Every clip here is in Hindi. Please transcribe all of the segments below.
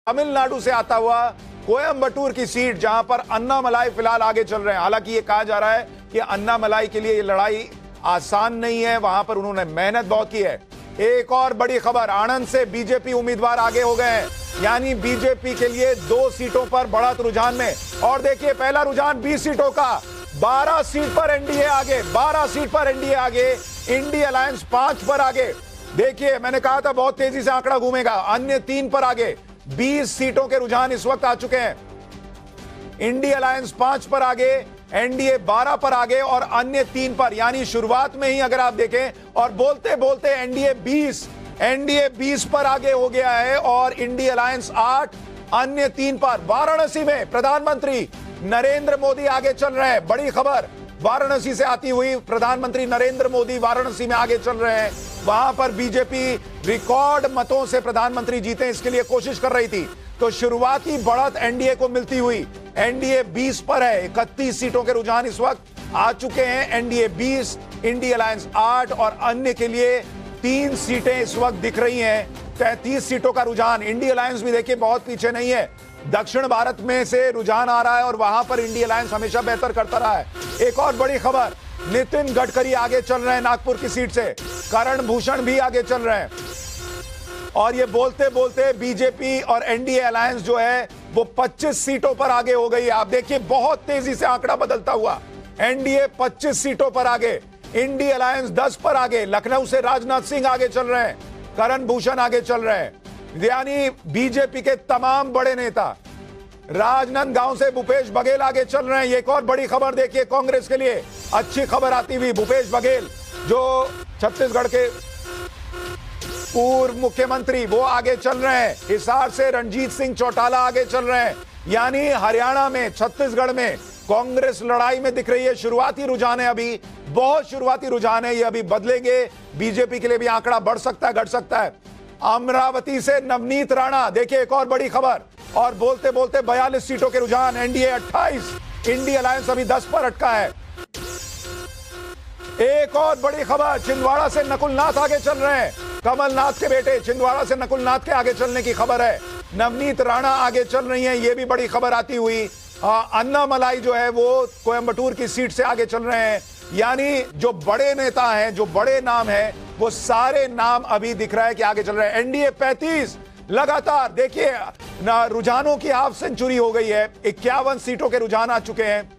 तमिलनाडु से आता हुआ कोयंबटूर की सीट जहां पर अन्नामलाई फिलहाल आगे चल रहे हैं। हालांकि ये कहा जा रहा है कि अन्नामलाई के लिए ये लड़ाई आसान नहीं है, वहां पर उन्होंने मेहनत बहुत की है। एक और बड़ी खबर, आनंद से बीजेपी उम्मीदवार आगे हो गए हैं, यानी बीजेपी के लिए 2 सीटों पर बढ़त रुझान में। और देखिए पहला रुझान 20 सीटों का, 12 सीट पर एनडीए आगे, 12 सीट पर एनडीए आगे, इंडी अलायंस 5 पर आगे। देखिए मैंने कहा था बहुत तेजी से आंकड़ा घूमेगा, अन्य 3 पर आगे। 20 सीटों के रुझान इस वक्त आ चुके हैं। इंडी अलायंस 5 पर आगे, एनडीए 12 पर आगे और अन्य 3 पर, यानी शुरुआत में ही अगर आप देखें और बोलते बोलते एनडीए 20 पर आगे हो गया है और इंडी अलायंस 8, अन्य 3 पर। वाराणसी में प्रधानमंत्री नरेंद्र मोदी आगे चल रहे हैं, बड़ी खबर वाराणसी से आती हुई, प्रधानमंत्री नरेंद्र मोदी वाराणसी में आगे चल रहे हैं। वहां पर बीजेपी रिकॉर्ड मतों से प्रधानमंत्री जीते, इसके लिए कोशिश कर रही थी। तो शुरुआती बढ़त एनडीए को मिलती हुई, एनडीए 20 पर है, 31 सीटों के रुझान इस वक्त आ चुके हैं। एनडीए 20, इंडी अलायंस 8 और अन्य के लिए 3 सीटें इस वक्त दिख रही हैं। 33 सीटों का रुझान। इंडी अलायंस भी देखिए बहुत पीछे नहीं है, दक्षिण भारत में से रुझान आ रहा है और वहां पर इंडी अलायंस हमेशा बेहतर करता रहा है। एक और बड़ी खबर, नितिन गडकरी आगे चल रहे हैं नागपुर की सीट से, करण भूषण भी आगे चल रहे हैं। और ये बोलते बोलते बीजेपी और एनडीए अलायंस जो है वो 25 सीटों पर आगे हो गई है। आप देखिए बहुत तेजी से आंकड़ा बदलता हुआ, एनडीए 25 सीटों पर आगे, इंडी अलायंस 10 पर आगे। लखनऊ से राजनाथ सिंह आगे चल रहे हैं, करण भूषण आगे चल रहे हैं, यानी बीजेपी के तमाम बड़े नेता। राजनांदगांव से भूपेश बघेल आगे चल रहे हैं। एक और बड़ी खबर देखिए कांग्रेस के लिए अच्छी खबर आती हुई, भूपेश बघेल जो छत्तीसगढ़ के पूर्व मुख्यमंत्री, वो आगे चल रहे हैं। हिसार से रणजीत सिंह चौटाला आगे चल रहे हैं, यानी हरियाणा में, छत्तीसगढ़ में कांग्रेस लड़ाई में दिख रही है। शुरुआती रुझान है, अभी बहुत शुरुआती रुझान है, ये अभी बदलेंगे। बीजेपी के लिए भी आंकड़ा बढ़ सकता है, घट सकता है। अमरावती से नवनीत राणा, देखिए एक और बड़ी खबर, और बोलते बोलते 42 सीटों के रुझान, एनडीए 28, इंडी अलायंस अभी 10 पर अटका है। एक और बड़ी खबर, छिंदवाड़ा से नकुल नाथ आगे चल रहे हैं, कमलनाथ के बेटे, छिंदवाड़ा से नकुल नाथ के आगे चलने की खबर है। नवनीत राणा आगे चल रही हैं, ये भी बड़ी खबर आती हुई। अन्नामलाई जो है वो कोयंबटूर की सीट से आगे चल रहे हैं, यानी जो बड़े नेता हैं, जो बड़े नाम हैं, वो सारे नाम अभी दिख रहा है कि आगे चल रहे हैं। एनडीए 35 लगातार, देखिए रुझानों की हाफ सेंचुरी हो गई है, 51 सीटों के रुझान आ चुके हैं।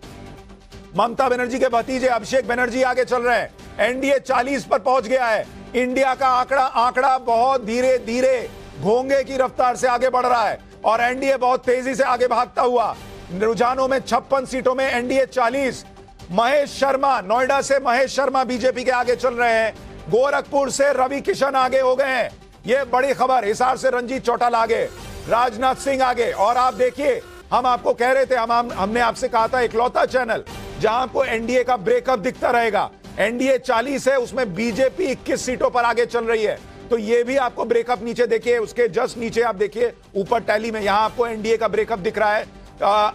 ममता बनर्जी के भतीजे अभिषेक बनर्जी आगे चल रहे हैं, एनडीए 40 पर पहुंच गया है। इंडिया का आंकड़ा बहुत धीरे धीरे घोंगे की रफ्तार से आगे बढ़ रहा है और एनडीए बहुत तेजी से आगे भागता हुआ। रुझानों में 56 सीटों में एनडीए 40। महेश शर्मा, नोएडा से महेश शर्मा बीजेपी के आगे चल रहे हैं। गोरखपुर से रवि किशन आगे हो गए हैं, ये बड़ी खबर। हिसार से रंजीत चौटाला आगे, राजनाथ सिंह आगे। और आप देखिए, हम आपको कह रहे थे, हमने आपसे कहा था इकलौता चैनल जहां आपको एनडीए का ब्रेकअप दिखता रहेगा। एनडीए 40 है, उसमें बीजेपी 21 सीटों पर आगे चल रही है। तो ये भी आपको ब्रेकअप नीचे देखिए, उसके जस्ट नीचे आप देखिए ऊपर टैली में, यहां आपको एनडीए का ब्रेकअप दिख रहा है।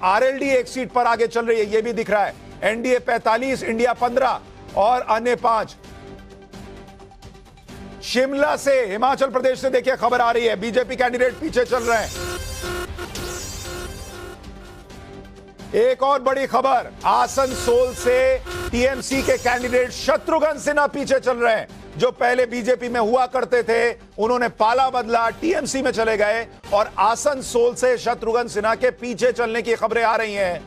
आरएलडी 1 सीट पर आगे चल रही है, ये भी दिख रहा है। एनडीए 45, इंडिया 15 और अन्य 5। शिमला से, हिमाचल प्रदेश से देखिए खबर आ रही है, बीजेपी कैंडिडेट पीछे चल रहे हैं। एक और बड़ी खबर, आसनसोल से टीएमसी के कैंडिडेट शत्रुघ्न सिन्हा पीछे चल रहे हैं, जो पहले बीजेपी में हुआ करते थे, उन्होंने पाला बदला, टीएमसी में चले गए और आसनसोल से शत्रुघ्न सिन्हा के पीछे चलने की खबरें आ रही हैं।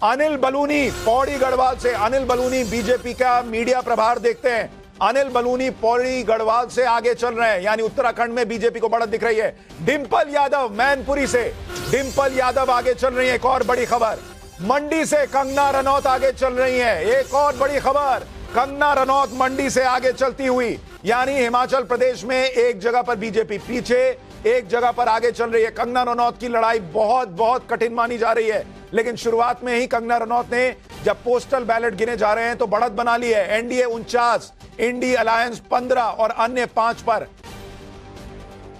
अनिल बलूनी पौड़ी गढ़वाल से, अनिल बलूनी बीजेपी का मीडिया प्रभार देखते हैं, अनिल बलूनी पौड़ी गढ़वाल से आगे चल रहे हैं, यानी उत्तराखंड में बीजेपी को बढ़त दिख रही है। डिंपल यादव मैनपुरी से, डिंपल यादव आगे चल रही है। एक और बड़ी खबर, मंडी से कंगना रनौत आगे चल रही है। एक और बड़ी खबर, कंगना रनौत मंडी से आगे चलती हुई, यानी हिमाचल प्रदेश में एक जगह पर बीजेपी पीछे, एक जगह पर आगे चल रही है। कंगना रनौत की लड़ाई बहुत बहुत कठिन मानी जा रही है, लेकिन शुरुआत में ही कंगना रनौत ने, जब पोस्टल बैलेट गिने जा रहे हैं, तो बढ़त बना ली है। एनडीए 49, इंडी अलायंस 15 और अन्य 5 पर।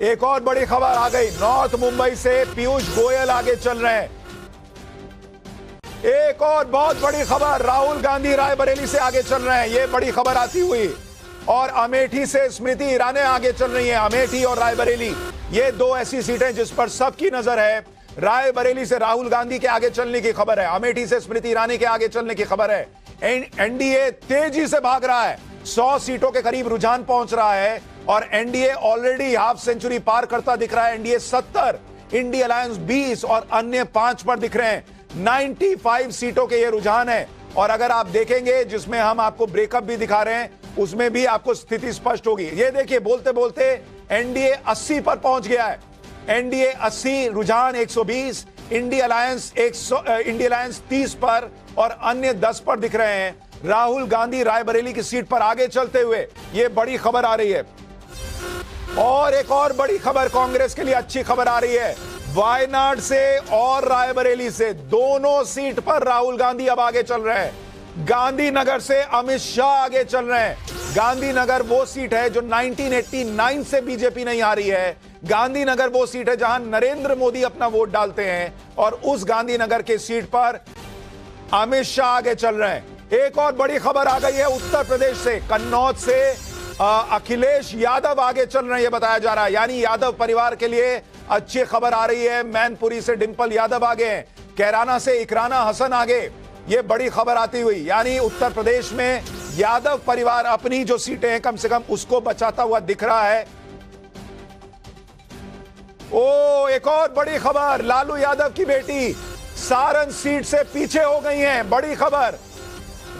एक और बड़ी खबर आ गई, नॉर्थ मुंबई से पीयूष गोयल आगे चल रहे हैं। एक और बहुत बड़ी खबर, राहुल गांधी रायबरेली से आगे चल रहे हैं, ये बड़ी खबर आती हुई। और अमेठी से स्मृति ईरानी आगे चल रही हैं, अमेठी और रायबरेली। ये दो ऐसी सीटें जिस पर सबकी नजर है। रायबरेली से राहुल गांधी के आगे चलने की खबर है, अमेठी से स्मृति ईरानी के आगे चलने की खबर है। एनडीए तेजी से भाग रहा है, 100 सीटों के करीब रुझान पहुंच रहा है और एनडीए ऑलरेडी हाफ सेंचुरी पार करता दिख रहा है। एनडीए 70, इंडिया अलायंस 20 और अन्य 5 पर दिख रहे हैं। 95 सीटों के ये रुझान है और अगर आप देखेंगे जिसमें हम आपको ब्रेकअप भी दिखा रहे हैं उसमें भी आपको स्थिति स्पष्ट होगी। ये देखिए, बोलते बोलते एनडीए 80 पर पहुंच गया है। एनडीए 80, रुझान 120, इंडिया अलायंस 30 पर और अन्य 10 पर दिख रहे हैं। राहुल गांधी रायबरेली की सीट पर आगे चलते हुए ये बड़ी खबर आ रही है। और एक और बड़ी खबर कांग्रेस के लिए अच्छी खबर आ रही है। वायनाड से और रायबरेली से दोनों सीट पर राहुल गांधी अब आगे चल रहे हैं। गांधीनगर से अमित शाह आगे चल रहे हैं। गांधीनगर वो सीट है जो 1989 से बीजेपी नहीं हारी है। गांधीनगर वो सीट है जहां नरेंद्र मोदी अपना वोट डालते हैं और उस गांधीनगर के सीट पर अमित शाह आगे चल रहे हैं। एक और बड़ी खबर आ गई है उत्तर प्रदेश से, कन्नौज से अखिलेश यादव आगे चल रहे हैं, यह बताया जा रहा है। यानी यादव परिवार के लिए अच्छी खबर आ रही है। मैनपुरी से डिंपल यादव आगे हैं, कैराना से इकराना हसन आगे, ये बड़ी खबर आती हुई। यानी उत्तर प्रदेश में यादव परिवार अपनी जो सीटें हैं कम से कम उसको बचाता हुआ दिख रहा है। ओ, एक और बड़ी खबर, लालू यादव की बेटी सारण सीट से पीछे हो गई हैं। बड़ी खबर,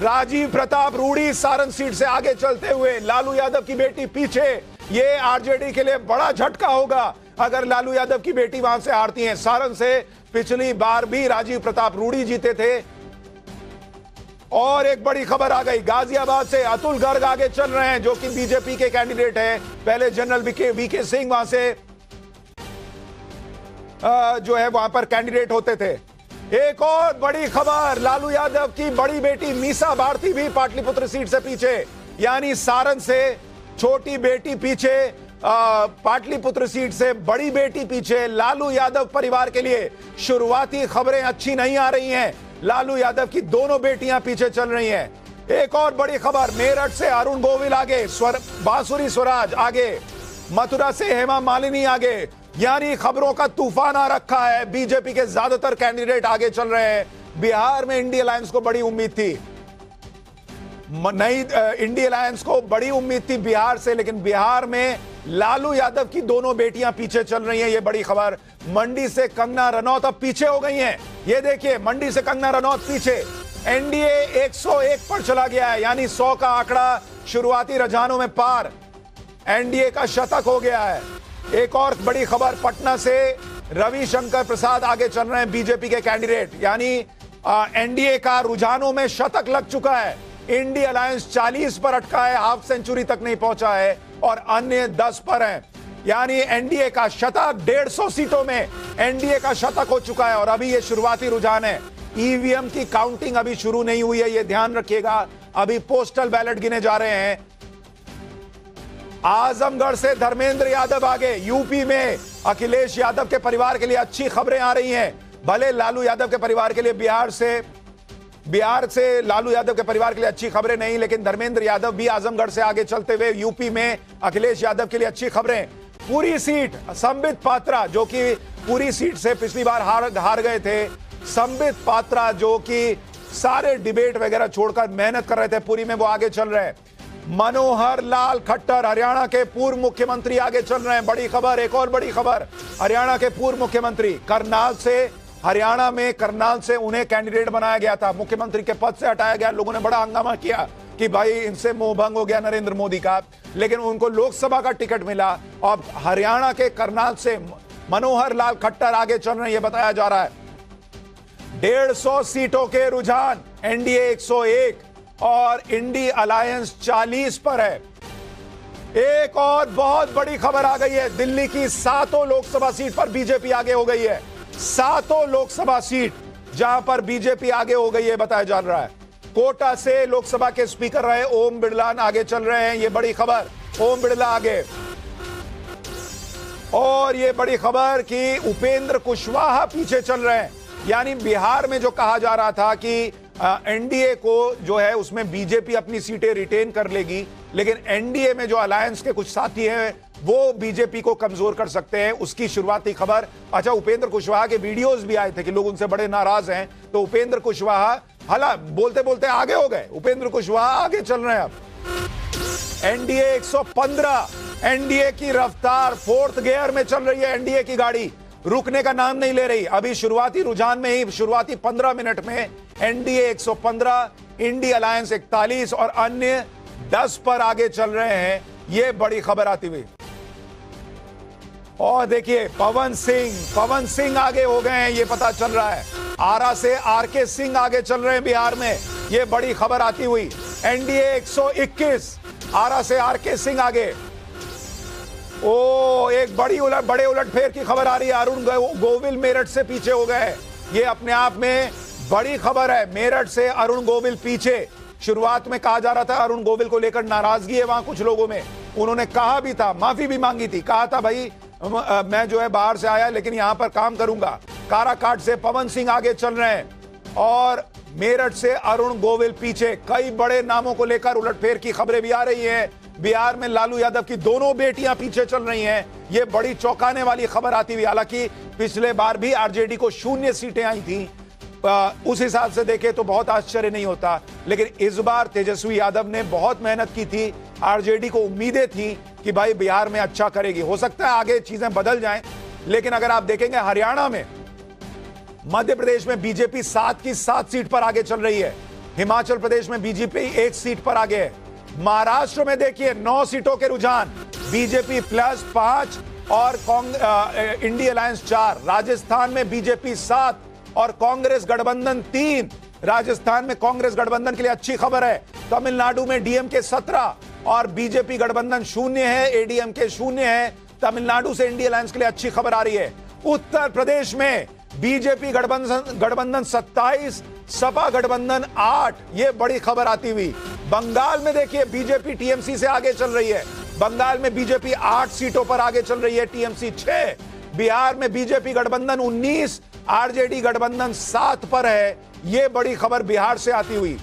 राजीव प्रताप रूडी सारण सीट से आगे चलते हुए, लालू यादव की बेटी पीछे। ये आरजेडी के लिए बड़ा झटका होगा अगर लालू यादव की बेटी वहां से हारती हैं। सारण से पिछली बार भी राजीव प्रताप रूडी जीते थे। और एक बड़ी खबर आ गई, गाजियाबाद से अतुल गर्ग आगे चल रहे हैं जो कि बीजेपी के कैंडिडेट हैं। पहले जनरल वीके सिंह वहां से जो है वहां पर कैंडिडेट होते थे। एक और बड़ी खबर, लालू यादव की बड़ी बेटी मीसा भारती भी पाटलिपुत्र सीट से पीछे। यानी सारण से छोटी बेटी पीछे, पाटलिपुत्र सीट से बड़ी बेटी पीछे। लालू यादव परिवार के लिए शुरुआती खबरें अच्छी नहीं आ रही हैं। लालू यादव की दोनों बेटियां पीछे चल रही हैं। एक और बड़ी खबर, मेरठ से अरुण गोविल आगे, बांसुरी स्वराज आगे, मथुरा से हेमा मालिनी आगे। यानी खबरों का तूफान आ रखा है। बीजेपी के ज्यादातर कैंडिडेट आगे चल रहे हैं। बिहार में इंडिया अलायंस को बड़ी उम्मीद थी, नई इंडिया अलायंस को बड़ी उम्मीद थी बिहार से, लेकिन बिहार में लालू यादव की दोनों बेटियां पीछे चल रही हैं। ये बड़ी खबर, मंडी से कंगना रनौत अब पीछे हो गई हैं। ये देखिए, मंडी से कंगना रनौत पीछे। एनडीए 101 पर चला गया है, यानी 100 का आंकड़ा शुरुआती रुझानों में पार। एनडीए का शतक हो गया है। एक और बड़ी खबर, पटना से रविशंकर प्रसाद आगे चल रहे हैं, बीजेपी के कैंडिडेट। यानी एनडीए का रुझानों में शतक लग चुका है। इंडिया अलायंस 40 पर अटका है, हाफ सेंचुरी तक नहीं पहुंचा है और अन्य 10 पर हैं। यानी एनडीए का शतक, 150 सीटों में एनडीए का शतक हो चुका है और अभी ये शुरुआती रुझान है। ईवीएम की काउंटिंग अभी शुरू नहीं हुई है, ये ध्यान रखिएगा। अभी पोस्टल बैलेट गिने जा रहे हैं। आजमगढ़ से धर्मेंद्र यादव आगे। यूपी में अखिलेश यादव के परिवार के लिए अच्छी खबरें आ रही हैं। भले लालू यादव के परिवार के लिए बिहार से लालू यादव के परिवार के लिए अच्छी खबरें नहीं, लेकिन धर्मेंद्र यादव भी आजमगढ़ से आगे चलते हुए यूपी में अखिलेश यादव के लिए अच्छी खबरें। पूरी सीट संबित पात्रा, जो कि पूरी सीट से पिछली बार हार गए थे, संबित पात्रा जो कि सारे डिबेट वगैरह छोड़कर मेहनत कर रहे थे पूरी में, वो आगे चल रहे हैं। मनोहर लाल खट्टर, हरियाणा के पूर्व मुख्यमंत्री आगे चल रहे हैं। बड़ी खबर, एक और बड़ी खबर, हरियाणा के पूर्व मुख्यमंत्री करनाल से, हरियाणा में करनाल से उन्हें कैंडिडेट बनाया गया था, मुख्यमंत्री के पद से हटाया गया। लोगों ने बड़ा हंगामा किया कि भाई इनसे मोहभंग हो गया नरेंद्र मोदी का, लेकिन उनको लोकसभा का टिकट मिला। और हरियाणा के करनाल से मनोहर लाल खट्टर आगे चल रहे हैं, यह बताया जा रहा है। 150 सीटों के रुझान, एनडीए 101 और इंडी अलायंस 40 पर है। एक और बहुत बड़ी खबर आ गई है, दिल्ली की 7 लोकसभा सीट पर बीजेपी आगे हो गई है। 7 लोकसभा सीट जहां पर बीजेपी आगे हो गई है बताया जा रहा है। कोटा से लोकसभा के स्पीकर रहे ओम बिरला आगे चल रहे हैं, ये बड़ी खबर, ओम बिरला आगे। और ये बड़ी खबर कि उपेंद्र कुशवाहा पीछे चल रहे हैं। यानी बिहार में जो कहा जा रहा था कि एनडीए को जो है उसमें बीजेपी अपनी सीटें रिटेन कर लेगी, लेकिन एनडीए में जो अलायंस के कुछ साथी हैं वो बीजेपी को कमजोर कर सकते हैं। उसकी शुरुआती खबर। अच्छा, उपेंद्र कुशवाहा के वीडियोस भी आए थे कि लोग उनसे बड़े नाराज हैं, तो उपेंद्र कुशवाहा हाला बोलते बोलते आगे हो गए। उपेंद्र कुशवाहा आगे चल रहे हैं। अब एनडीए 115, एनडीए की रफ्तार 4th गियर में चल रही है। एनडीए की गाड़ी रुकने का नाम नहीं ले रही। अभी शुरुआती रुझान में ही, शुरुआती 15 मिनट में एनडीए 115, इंडी अलायंस 41 और अन्य 10 पर आगे चल रहे हैं। यह बड़ी खबर आती हुई। और देखिए पवन सिंह आगे हो गए हैं, ये पता चल रहा है। आरा से आरके सिंह आगे चल रहे हैं बिहार में, ये बड़ी खबर आती हुई। एनडीए 121, आरा से आरके सिंह आगे। ओ, एक बड़े उलटफेर की खबर आ रही है। अरुण गोविल मेरठ से पीछे हो गए। ये अपने आप में बड़ी खबर है। मेरठ से अरुण गोविल पीछे। शुरुआत में कहा जा रहा था अरुण गोविल को लेकर नाराजगी है वहां कुछ लोगों में। उन्होंने कहा भी था, माफी भी मांगी थी, कहा था भाई मैं जो है बाहर से आया लेकिन यहां पर काम करूंगा। काराकाट से पवन सिंह आगे चल रहे हैं और मेरठ से अरुण गोविल पीछे। कई बड़े नामों को लेकर उलटफेर की खबरें भी आ रही हैं। बिहार में लालू यादव की दोनों बेटियां पीछे चल रही हैं। यह बड़ी चौंकाने वाली खबर आती हुई। हालांकि पिछले बार भी आरजेडी को 0 सीटें आई थी, उस हिसाब से देखें तो बहुत आश्चर्य नहीं होता। लेकिन इस बार तेजस्वी यादव ने बहुत मेहनत की थी। आरजेडी को उम्मीदें थी कि भाई बिहार में अच्छा करेगी। हो सकता है आगे चीजें बदल जाएं, लेकिन अगर आप देखेंगे हरियाणा में, मध्य प्रदेश में बीजेपी 7 की 7 सीट पर आगे चल रही है। हिमाचल प्रदेश में बीजेपी 1 सीट पर आगे है। महाराष्ट्र में देखिए 9 सीटों के रुझान, बीजेपी +5 और इंडी अलायंस 4। राजस्थान में बीजेपी 7 और कांग्रेस गठबंधन 3। राजस्थान में कांग्रेस गठबंधन के लिए अच्छी खबर है। तमिलनाडु में डीएमके 17 और बीजेपी गठबंधन 0 है, एडीएमके 0 है। तमिलनाडु से इंडी अलायंस के लिए अच्छी खबर आ रही है। उत्तर प्रदेश में बीजेपी गठबंधन 27, सपा गठबंधन 8। यह बड़ी खबर आती हुई। बंगाल में देखिए बीजेपी टीएमसी से आगे चल रही है। बंगाल में बीजेपी 8 सीटों पर आगे चल रही है, टीएमसी 6। बिहार में बीजेपी गठबंधन 19, आरजेडी गठबंधन 7 पर है। यह बड़ी खबर बिहार से आती हुई।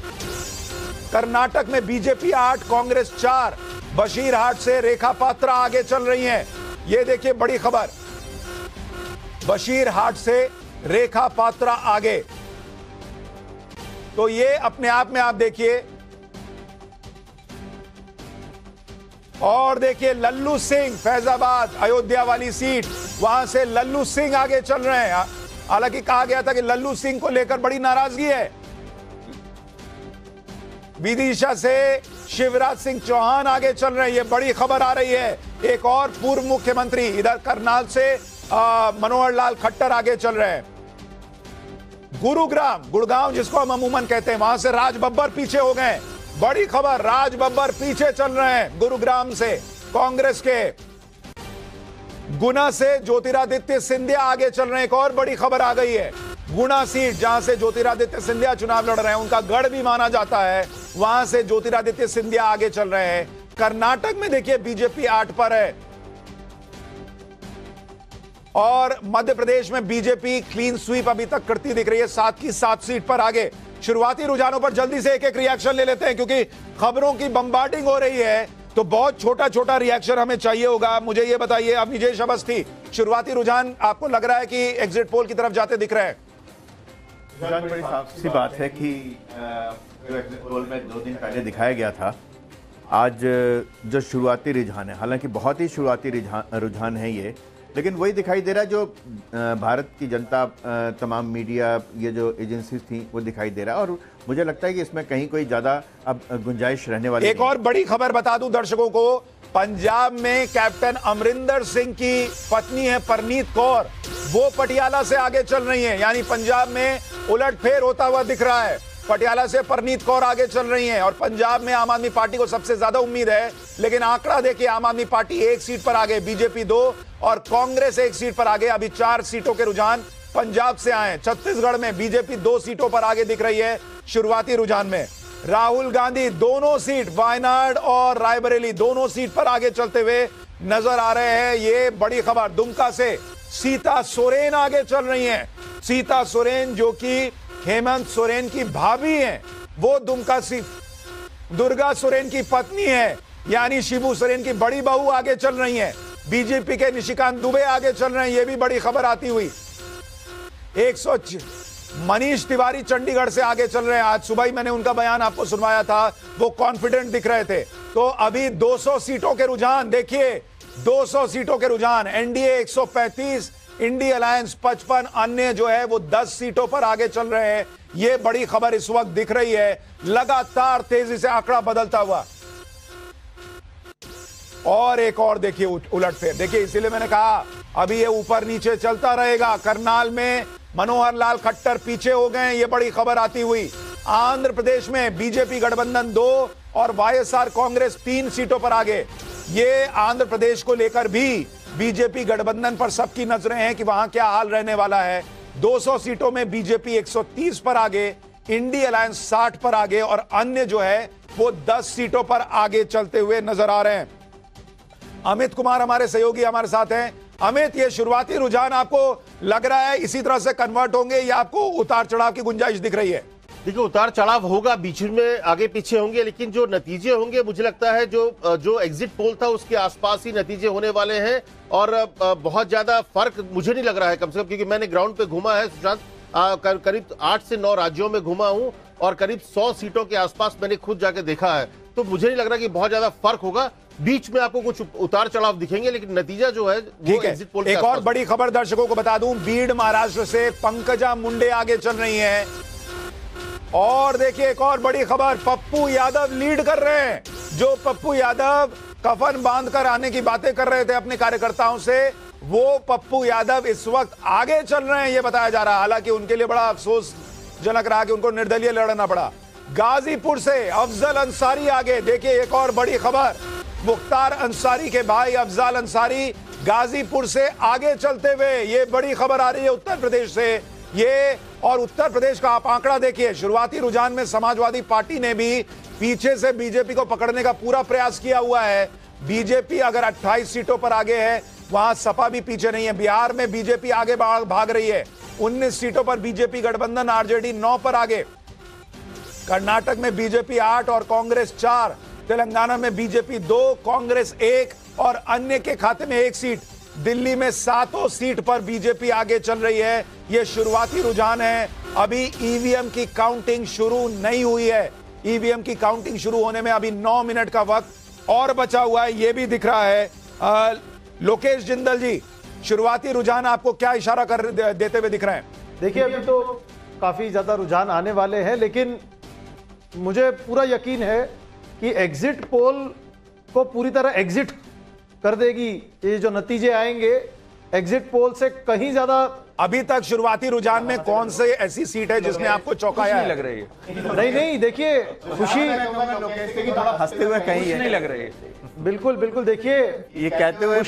कर्नाटक में बीजेपी 8, कांग्रेस 4। बशीरहाट से रेखा पात्रा आगे चल रही हैं। यह देखिए बड़ी खबर, बशीरहाट से रेखा पात्रा आगे। तो ये अपने आप में आप देखिए। और देखिए लल्लू सिंह, फैजाबाद अयोध्या वाली सीट, वहां से लल्लू सिंह आगे चल रहे हैं। हालांकि कहा गया था कि लल्लू सिंह को लेकर बड़ी नाराजगी है। विदिशा से शिवराज सिंह चौहान आगे चल रहे हैं। यह बड़ी खबर आ रही है। एक और पूर्व मुख्यमंत्री इधर करनाल से मनोहर लाल खट्टर आगे चल रहे हैं। गुड़गांव जिसको हम अमूमन कहते हैं, वहां से राज बब्बर पीछे हो गए। बड़ी खबर, राज बब्बर पीछे चल रहे हैं गुरुग्राम से कांग्रेस के। गुना से ज्योतिरादित्य सिंधिया आगे चल रहे हैं। एक और बड़ी खबर आ गई है। गुना सीट जहां से ज्योतिरादित्य सिंधिया चुनाव लड़ रहे हैं, उनका गढ़ भी माना जाता है, वहां से ज्योतिरादित्य सिंधिया आगे चल रहे हैं। कर्नाटक में देखिए बीजेपी 8 पर है और मध्य प्रदेश में बीजेपी क्लीन स्वीप अभी तक करती दिख रही है, 7 की 7 सीट पर आगे। शुरुआती रुझानों पर जल्दी से एक एक रिएक्शन ले लेते हैं क्योंकि खबरों की बम्बार्डिंग हो रही है, तो बहुत छोटा छोटा रिएक्शन हमें चाहिए होगा। मुझे यह बताइए, अब निजेश अवस्थी, शुरुआती रुझान आपको लग रहा है कि एग्जिट पोल की तरफ जाते दिख रहे हैं? बड़ी साफ सी बात है कि जो एग्जिट पोल में 2 दिन पहले दिखाया गया था, आज जो शुरुआती रुझान है, हालांकि बहुत ही शुरुआती रुझान है ये, लेकिन वही दिखाई दे रहा है जो भारत की जनता, तमाम मीडिया, ये जो एजेंसीज थी, वो दिखाई दे रहा है। और मुझे लगता है कि इसमें कहीं कोई ज़्यादा अब गुंजाइश रहने वाली एक और बड़ी खबर बता दूं दर्शकों को, पंजाब में कैप्टन अमरिंदर सिंह की पत्नी है परनीत कौर, वो पटियाला से आगे चल रही हैं। यानी पंजाब में उलटफेर होता हुआ दिख रहा है। पटियाला से परनीत कौर आगे चल रही हैं और पंजाब में आम आदमी पार्टी को सबसे ज्यादा उम्मीद है। लेकिन आंकड़ा देखिए, आम आदमी पार्टी 1 सीट पर आगे, बीजेपी 2 और कांग्रेस 1 सीट पर आगे। अभी 4 सीटों के रुझान पंजाब से आए। छत्तीसगढ़ में बीजेपी 2 सीटों पर आगे दिख रही है शुरुआती रुझान में। राहुल गांधी दोनों सीट, वायनाड और रायबरेली, दोनों सीट पर आगे चलते हुए नजर आ रहे हैं। ये बड़ी खबर। दुमका से सीता सोरेन आगे चल रही हैं। सीता सोरेन जो कि हेमंत सोरेन की भाभी हैं, वो दुमका सीट, दुर्गा सोरेन की पत्नी है, यानी शिबू सोरेन की बड़ी बहू आगे चल रही है, बीजेपी के निशिकांत दुबे आगे चल रहे हैं, ये भी बड़ी खबर आती हुई। मनीष तिवारी चंडीगढ़ से आगे चल रहे हैं। आज सुबह ही मैंने उनका बयान आपको सुनवाया था, वो कॉन्फिडेंट दिख रहे थे। तो अभी 200 सीटों के रुझान देखिए, 200 सीटों के रुझान, एनडीए 135, इंडिया अलायंस 55, अन्य जो है वो 10 सीटों पर आगे चल रहे हैं। ये बड़ी खबर इस वक्त दिख रही है, लगातार तेजी से आंकड़ा बदलता हुआ। और एक और देखिए उलटफेर, देखिए इसीलिए मैंने कहा अभी ये ऊपर नीचे चलता रहेगा। करनाल में मनोहर लाल खट्टर पीछे हो गए, ये बड़ी खबर आती हुई। आंध्र प्रदेश में बीजेपी गठबंधन 2 और वाईएसआर कांग्रेस 3 सीटों पर आगे। ये आंध्र प्रदेश को लेकर भी बीजेपी गठबंधन पर सबकी नजरें हैं कि वहां क्या हाल रहने वाला है। 200 सीटों में बीजेपी 130 पर आगे, इंडिया अलायंस 60 पर आगे और अन्य जो है वो 10 सीटों पर आगे चलते हुए नजर आ रहे हैं। अमित कुमार हमारे सहयोगी हमारे साथ हैं। अमित, ये शुरुआती रुझान आपको लग रहा है इसी तरह से कन्वर्ट होंगे या आपको उतार चढ़ाव की गुंजाइश दिख रही है? देखिए, उतार चढ़ाव होगा, बीच में आगे पीछे होंगे, लेकिन जो नतीजे होंगे मुझे लगता है जो एग्जिट पोल था उसके आसपास ही नतीजे होने वाले हैं। और बहुत ज्यादा फर्क मुझे नहीं लग रहा है, कम से कम, क्योंकि मैंने ग्राउंड पे घूमा है सुशांत, करीब 8 से 9 राज्यों में घूमा हूं और करीब 100 सीटों के आसपास मैंने खुद जाके देखा है। तो मुझे नहीं लग रहा कि बहुत ज्यादा फर्क होगा, बीच में आपको कुछ उतार चढ़ाव दिखेंगे, लेकिन नतीजा जो है ठीक है। एक और बड़ी खबर दर्शकों को बता दूं, बीड़ महाराष्ट्र से पंकजा मुंडे आगे चल रही हैं। और देखिए एक और बड़ी खबर, पप्पू यादव लीड कर रहे हैं। जो पप्पू यादव कफन बांधकर आने की बातें कर रहे थे अपने कार्यकर्ताओं से, वो पप्पू यादव इस वक्त आगे चल रहे हैं, ये बताया जा रहा है। हालांकि उनके लिए बड़ा अफसोसजनक रहा कि उनको निर्दलीय लड़ना पड़ा। गाजीपुर से अफजल अंसारी आगे। देखिए एक और बड़ी खबर, मुख्तार अंसारी के भाई अफजल अंसारी गाजीपुर से आगे चलते हुए, ये बड़ी खबर आ रही है उत्तर प्रदेश से। ये और उत्तर प्रदेश का आप आंकड़ा देखिए, शुरुआती रुझान में समाजवादी पार्टी ने भी पीछे से बीजेपी को पकड़ने का पूरा प्रयास किया हुआ है। बीजेपी अगर 28 सीटों पर आगे है, वहां सपा भी पीछे नहीं है। बिहार में बीजेपी आगे भाग रही है, 19 सीटों पर बीजेपी गठबंधन आरजेडी 9 पर आगे। कर्नाटक में बीजेपी 8 और कांग्रेस 4, तेलंगाना में बीजेपी 2, कांग्रेस 1 और अन्य के खाते में 1 सीट। दिल्ली में 7 सीट पर बीजेपी आगे चल रही है। यह शुरुआती रुझान है, अभी ईवीएम की काउंटिंग शुरू नहीं हुई है। ईवीएम की काउंटिंग शुरू होने में अभी 9 मिनट का वक्त और बचा हुआ है, यह भी दिख रहा है। लोकेश जिंदल जी, शुरुआती रुझान आपको क्या इशारा कर देते हुए दिख रहे हैं? देखिए, अभी तो काफी ज्यादा रुझान आने वाले हैं, लेकिन मुझे पूरा यकीन है कि एग्जिट पोल को पूरी तरह एग्जिट कर देगी। ये जो नतीजे आएंगे एग्जिट पोल से कहीं ज्यादा। अभी तक शुरुआती रुझान में कौन से ऐसी सीट है जिसने आपको चौंकाया है? लग रही है नहीं, देखिए खुशी हंसते हुए कहीं नहीं लग रही है। बिल्कुल बिल्कुल, देखिए ये कहते हुए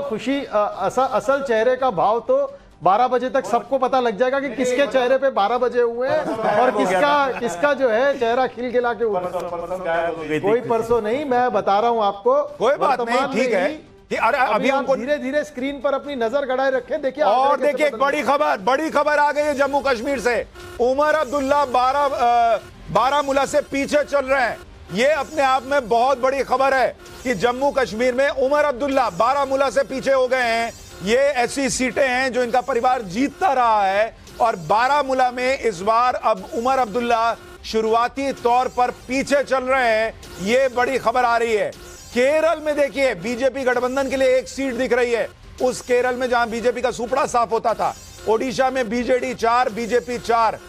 खुशी असल चेहरे का भाव तो 12 बजे तक सबको पता लग जाएगा कि किसके चेहरे पे 12 बजे हुए हैं और किसका जो है चेहरा खिलखिला के ऊपर। कोई परसों नहीं, मैं बता रहा हूं आपको, कोई बात नहीं, ठीक है कि अभी हमको धीरे धीरे स्क्रीन पर अपनी नजर गड़ाए रखें। देखिए और देखिए एक बड़ी खबर आ गई है जम्मू कश्मीर से। उमर अब्दुल्ला बारामूला से पीछे चल रहे हैं। ये अपने आप में बहुत बड़ी खबर है कि जम्मू कश्मीर में उमर अब्दुल्ला बारामूला से पीछे हो गए हैं। ये ऐसी सीटें हैं जो इनका परिवार जीतता रहा है और बारामूला में इस बार अब उमर अब्दुल्ला शुरुआती तौर पर पीछे चल रहे हैं। ये बड़ी खबर आ रही है। केरल में देखिए बीजेपी गठबंधन के लिए 1 सीट दिख रही है, उस केरल में जहां बीजेपी का सुपड़ा साफ होता था। ओडिशा में बीजेडी 4, बीजेपी 4।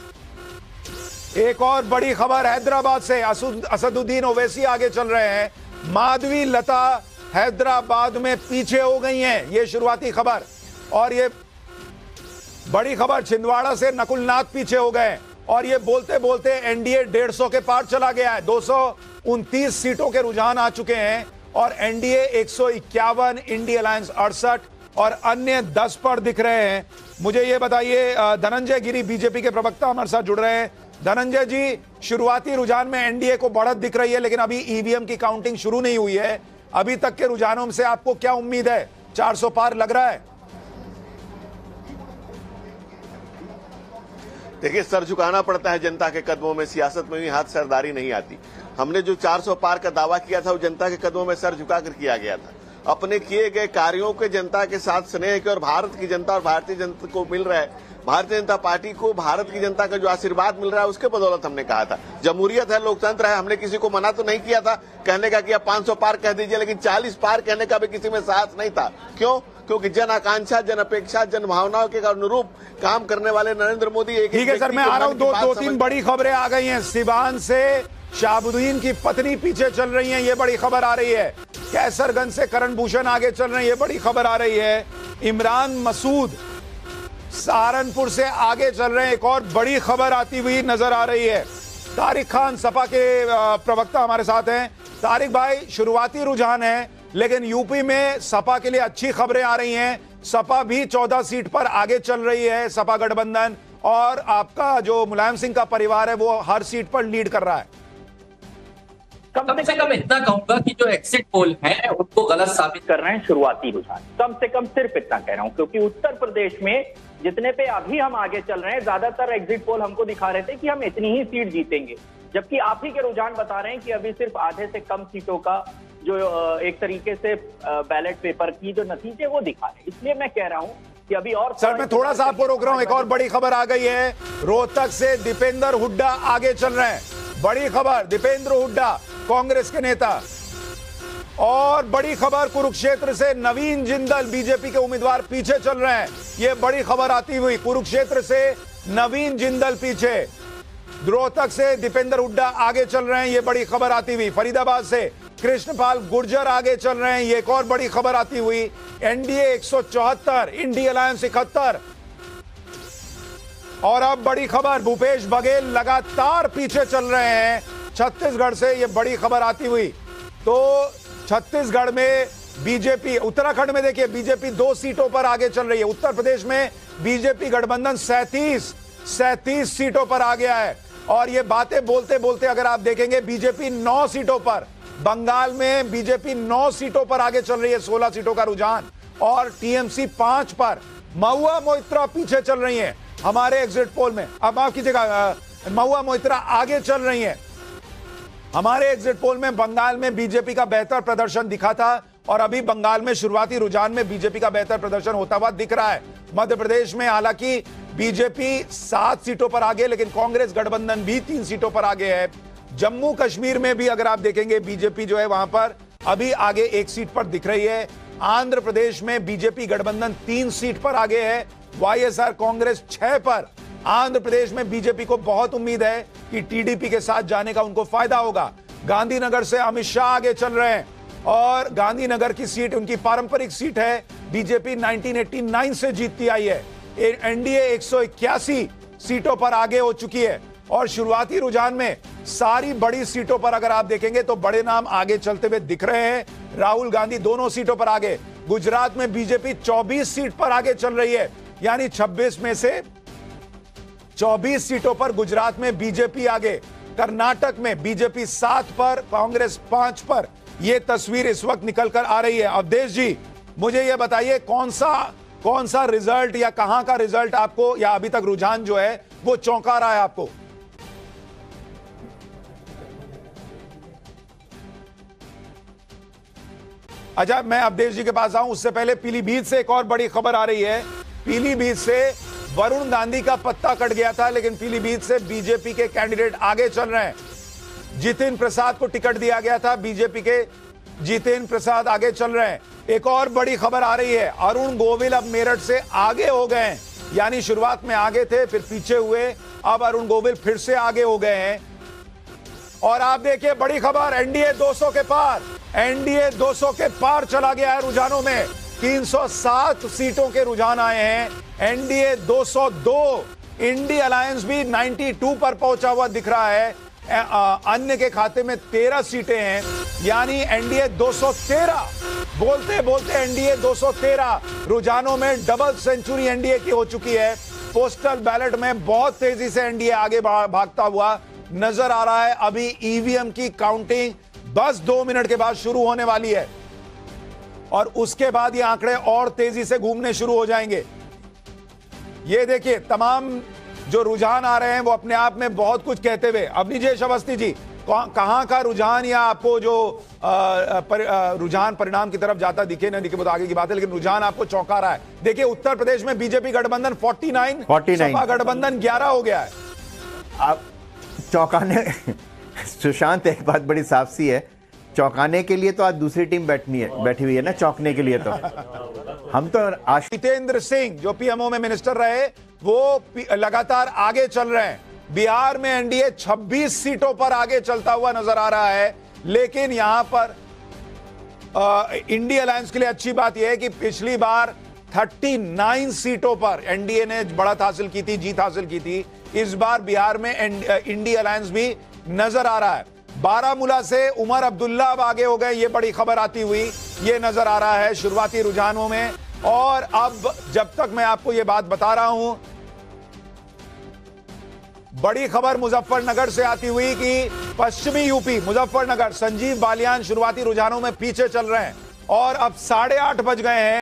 एक और बड़ी खबर हैदराबाद से, असदुद्दीन ओवैसी आगे चल रहे हैं। माधवी लता हैदराबाद में पीछे हो गई हैं, ये शुरुआती खबर। और ये बड़ी खबर, छिंदवाड़ा से नकुलनाथ पीछे हो गए और ये बोलते बोलते एनडीए 150 के पार चला गया है। 229 सीटों के रुझान आ चुके हैं और एनडीए 151, इंडिया अलायंस 68 और अन्य 10 पर दिख रहे हैं। मुझे ये बताइए, धनंजय गिरी बीजेपी के प्रवक्ता हमारे साथ जुड़ रहे हैं। धनंजय जी, शुरुआती रुझान में एनडीए को बढ़त दिख रही है, लेकिन अभी ईवीएम की काउंटिंग शुरू नहीं हुई है। अभी तक के रुझानों से आपको क्या उम्मीद है? 400 पार लग रहा है? देखिए, सर झुकाना पड़ता है जनता के कदमों में, सियासत में भी हाथ सरदारी नहीं आती। हमने जो 400 पार का दावा किया था वो जनता के कदमों में सर झुकाकर किया गया था। अपने किए गए कार्यों के जनता के साथ स्नेह के और भारत की जनता और भारतीय जनता को मिल रहा है, भारतीय जनता पार्टी को भारत की जनता का जो आशीर्वाद मिल रहा है उसके बदौलत हमने कहा था। जमहूरियत है, लोकतंत्र है, हमने किसी को मना तो नहीं किया था कहने का कि आप 500 पार कह दीजिए, लेकिन 40 पार कहने का भी किसी में साहस नहीं था। क्यों? क्योंकि जन आकांक्षा, जन अपेक्षा, जन भावनाओं के अनुरूप काम करने वाले नरेंद्र मोदी एक ठीक है सर, मैं आ रहा हूं। दो तीन बड़ी खबरें आ गई हैं। सिवान से शाहबुद्दीन की पत्नी पीछे चल रही हैं, ये बड़ी खबर आ रही है। कैसरगंज से करण भूषण आगे चल रहे हैं, ये बड़ी खबर आ रही है। इमरान मसूद सहारनपुर से आगे चल रहे हैं, एक और बड़ी खबर आती हुई नजर आ रही है। तारिक खान सपा के प्रवक्ता हमारे साथ हैं। तारिक भाई, शुरुआती रुझान है लेकिन यूपी में सपा के लिए अच्छी खबरें आ रही हैं। सपा भी 14 सीट पर आगे चल रही है, सपा गठबंधन, और आपका जो मुलायम सिंह का परिवार है वो हर सीट पर लीड कर रहा है। कम से कम इतना कहूंगा कि जो एग्जिट पोल हैं उनको गलत साबित कर रहे हैं शुरुआती रुझान। कम से कम सिर्फ इतना कह रहा हूं, क्योंकि उत्तर प्रदेश में जितने पे अभी हम आगे चल रहे हैं, ज्यादातर एग्जिट पोल हमको दिखा रहे थे कि हम इतनी ही सीट जीतेंगे, जबकि आप ही के रुझान बता रहे हैं कि अभी सिर्फ आधे से कम सीटों का जो एक तरीके से बैलेट पेपर की जो नतीजे वो दिखा रहे हैं। इसलिए मैं कह रहा हूं कि अभी और सर मैं थोड़ा सा आपको रोक रहा हूं। एक और बड़ी खबर आ गई है, रोहतक से दीपेंद्र हुड्डा आगे चल रहे हैं। बड़ी खबर, दीपेंद्र हुड्डा कांग्रेस के नेता। और बड़ी खबर, कुरुक्षेत्र से नवीन जिंदल बीजेपी के उम्मीदवार पीछे चल रहे हैं, ये बड़ी खबर आती हुई। कुरुक्षेत्र से नवीन जिंदल पीछे, रोहतक से दीपेंद्र हुड्डा आगे चल रहे हैं, ये बड़ी खबर आती हुई। फरीदाबाद से कृष्णपाल गुर्जर आगे चल रहे हैं, ये एक और बड़ी खबर आती हुई। NDA 174, INDI alliance 71। और अब बड़ी खबर, भूपेश बघेल लगातार पीछे चल रहे हैं छत्तीसगढ़ से, ये बड़ी खबर आती हुई। तो छत्तीसगढ़ में बीजेपी, उत्तराखंड में देखिए बीजेपी 2 सीटों पर आगे चल रही है। उत्तर प्रदेश में बीजेपी गठबंधन 37 सीटों पर आ गया है। और ये बातें बोलते बोलते अगर आप देखेंगे बीजेपी 9 सीटों पर, बंगाल में बीजेपी 9 सीटों पर आगे चल रही है, 16 सीटों का रुझान, और टीएमसी 5 पर। महुआ मोइत्रा पीछे चल रही है हमारे एग्जिट पोल में। अब माफ कीजिएगा, महुआ मोइत्रा आगे चल रही है हमारे एग्जिट पोल में। बंगाल में बीजेपी का बेहतर प्रदर्शन दिखा था और अभी बंगाल में शुरुआती रुझान में बीजेपी का बेहतर प्रदर्शन होता हुआ दिख रहा है। मध्य प्रदेश में हालांकि बीजेपी 7 सीटों पर आगे, लेकिन कांग्रेस गठबंधन भी 3 सीटों पर आगे है। जम्मू कश्मीर में भी अगर आप देखेंगे बीजेपी जो है वहां पर अभी आगे 1 सीट पर दिख रही है। आंध्र प्रदेश में बीजेपी गठबंधन 3 सीट पर आगे है, वाईएसआर कांग्रेस 6 पर। आंध्र प्रदेश में बीजेपी को बहुत उम्मीद है कि टीडीपी के साथ जाने का उनको फायदा होगा। गांधीनगर से अमित शाह आगे चल रहे हैं और गांधीनगर की सीट उनकी पारंपरिक सीट है, बीजेपी 1989 से जीतती आई है। एनडीए 181 सीटों पर आगे हो चुकी है। और शुरुआती रुझान में सारी बड़ी सीटों पर अगर आप देखेंगे तो बड़े नाम आगे चलते हुए दिख रहे हैं। राहुल गांधी दोनों सीटों पर आगे। गुजरात में बीजेपी 24 सीट पर आगे चल रही है, यानी 26 में से 24 सीटों पर गुजरात में बीजेपी आगे। कर्नाटक में बीजेपी 7 पर, कांग्रेस 5 पर। यह तस्वीर इस वक्त निकल कर आ रही है। अवधेश जी, मुझे यह बताइए कौन सा रिजल्ट या कहां का रिजल्ट आपको, या अभी तक रुझान जो है वो चौंका रहा है आपको? अच्छा, मैं अवधेश जी के पास आऊं उससे पहले पीलीभीत से एक और बड़ी खबर आ रही है। पीलीभीत से वरुण गांधी का पत्ता कट गया था, लेकिन पीलीभीत से बीजेपी के कैंडिडेट आगे चल रहे हैं। जितिन प्रसाद को टिकट दिया गया था, बीजेपी के जितिन प्रसाद आगे चल रहे हैं। एक और बड़ी खबर आ रही है, अरुण गोविल अब मेरठ से आगे हो गए हैं, यानी शुरुआत में आगे थे फिर पीछे हुए, अब अरुण गोविल फिर से आगे हो गए हैं। और आप देखिए बड़ी खबर, एनडीए 200 के पार, एनडीए 200 के पार चला गया है रुझानों में। 307 सीटों के रुझान आए हैं, एनडीए 202, इंडी अलायंस भी 92 पर पहुंचा हुआ दिख रहा है। अन्य के खाते में 13 सीटें हैं, यानी एनडीए 213। बोलते बोलते एनडीए 213 रुझानों में डबल सेंचुरी एनडीए की हो चुकी है। पोस्टल बैलेट में बहुत तेजी से एनडीए आगे भागता हुआ नजर आ रहा है। अभी ईवीएम की काउंटिंग बस 2 मिनट के बाद शुरू होने वाली है और उसके बाद ये आंकड़े और तेजी से घूमने शुरू हो जाएंगे। ये देखिए, तमाम जो रुझान आ रहे हैं वो अपने आप में बहुत कुछ कहते हुए। अब नीजेश अवस्थी जी, कहां का रुझान या आपको जो रुझान परिणाम की तरफ जाता दिखे ना दिखे, वो तो आगे की बात है, लेकिन रुझान आपको चौंका रहा है। देखिए उत्तर प्रदेश में बीजेपी गठबंधन 49, सपा गठबंधन 11 हो गया है। आप चौंकाने सुशांत, एक बात बड़ी साफ सी है, चौंकाने के लिए तो आज दूसरी टीम बैठी हुई है ना, चौंकने के लिए तो हम तो जितेंद्र सिंह जो पीएमओ में मिनिस्टर रहे वो लगातार आगे चल रहे हैं। बिहार में एनडीए 26 सीटों पर आगे चलता हुआ नजर आ रहा है, लेकिन यहां पर इंडिया अलायंस के लिए अच्छी बात यह है कि पिछली बार 39 सीटों पर एनडीए ने बढ़त हासिल की थी, जीत हासिल की थी। इस बार बिहार में इंडिया अलायंस भी नजर आ रहा है। बारामूला से उमर अब्दुल्ला अब आगे हो गए, ये बड़ी खबर आती हुई ये नजर आ रहा है शुरुआती रुझानों में। और अब जब तक मैं आपको ये बात बता रहा हूं, बड़ी खबर मुजफ्फरनगर से आती हुई कि पश्चिमी यूपी मुजफ्फरनगर संजीव बालियान शुरुआती रुझानों में पीछे चल रहे हैं और अब 8:30 बज गए हैं।